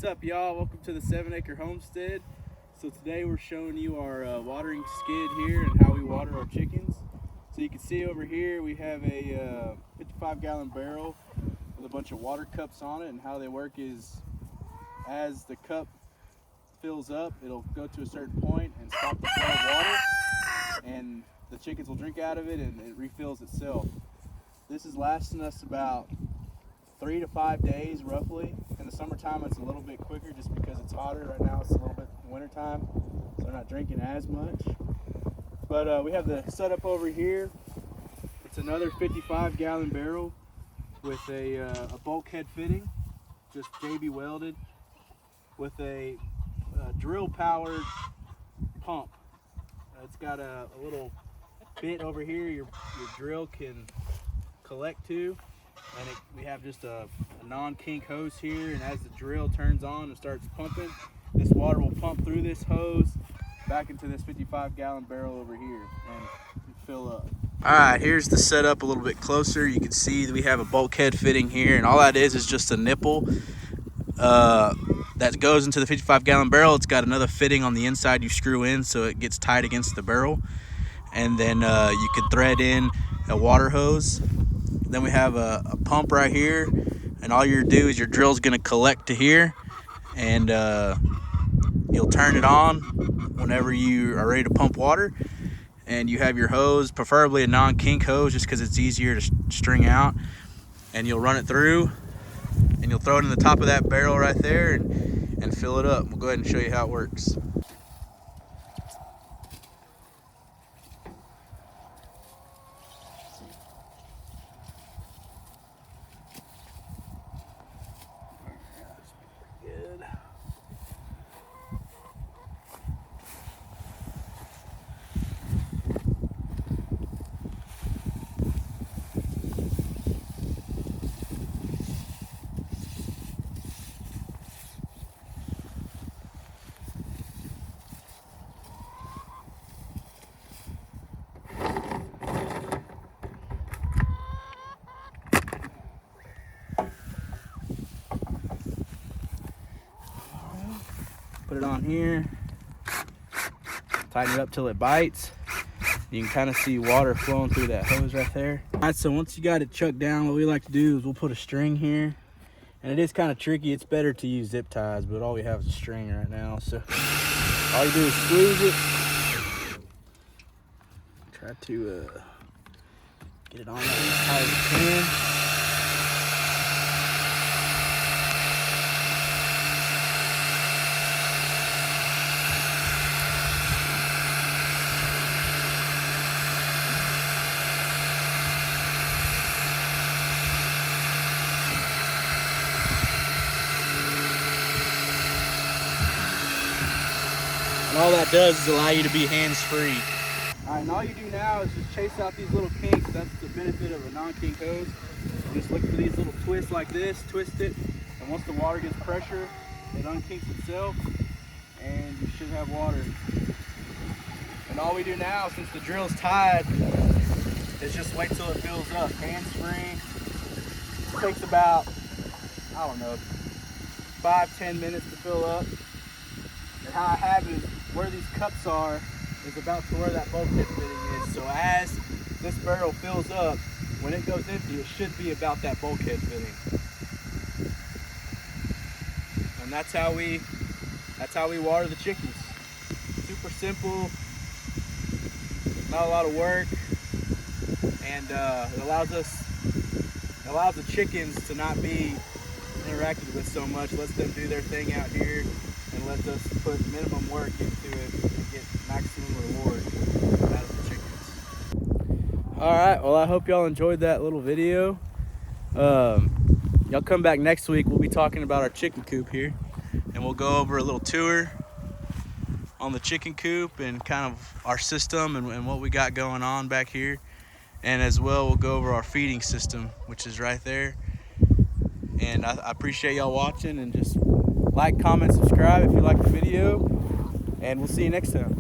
What's up, y'all? Welcome to the 7-acre homestead. So today we're showing you our watering skid here and how we water our chickens. So you can see over here we have a 55-gallon barrel with a bunch of water cups on it, and how they work is as the cup fills up, it'll go to a certain point and stop the flow of water, and the chickens will drink out of it and it refills itself. This is lasting us about 3 to 5 days roughly. In the summertime it's a little bit quicker just because it's hotter. Right now it's a little bit wintertime, so they're not drinking as much. But we have the setup over here. It's another 55-gallon barrel with a bulkhead fitting, just JB welded, with a drill powered pump. It's got a little bit over here your drill can collect to, and we have just a non-kink hose here, and as the drill turns on and starts pumping, this water will pump through this hose back into this 55-gallon barrel over here and fill up. All right, here's the setup a little bit closer. You can see that we have a bulkhead fitting here, and all that is just a nipple that goes into the 55-gallon barrel. It's got another fitting on the inside you screw in so it gets tight against the barrel, and then you can thread in a water hose. Then we have a pump right here, and all you're do is your drill's gonna collect to here, and you'll turn it on whenever you are ready to pump water. And you have your hose, preferably a non-kink hose just because it's easier to string out, and you'll run it through and you'll throw it in the top of that barrel right there and fill it up. We'll go ahead and show you how it works. Good. Put it on here, tighten it up till it bites. You can kind of see water flowing through that hose right there. All right, so once you got it chucked down, what we like to do is we'll put a string here. And it is kind of tricky. It's better to use zip ties, but all we have is a string right now. So all you do is squeeze it. Try to get it on there as tight as you can. And all that does is allow you to be hands-free. All right, and all you do now is just chase out these little kinks. That's the benefit of a non-kink hose. You just look for these little twists like this, twist it, and once the water gets pressure, it unkinks itself, and you should have water. And all we do now, since the drill's tied, is just wait till it fills up. Hands-free. It takes about, I don't know, 5-10 minutes to fill up. And how I have it is where these cups are is about to where that bulkhead fitting is. So as this barrel fills up, when it goes empty, it should be about that bulkhead fitting. And that's how we water the chickens. Super simple, not a lot of work, and it allows the chickens to not be interacted with so much. Lets them do their thing out here, and lets us put minimum work into it and get maximum reward out of the chickens. All right, well, I hope y'all enjoyed that little video. Y'all come back next week. We'll be talking about our chicken coop here, and we'll go over a little tour on the chicken coop and kind of our system and what we got going on back here. And as well, we'll go over our feeding system, which is right there. And I appreciate y'all watching, and just like, comment, subscribe if you like the video, and we'll see you next time.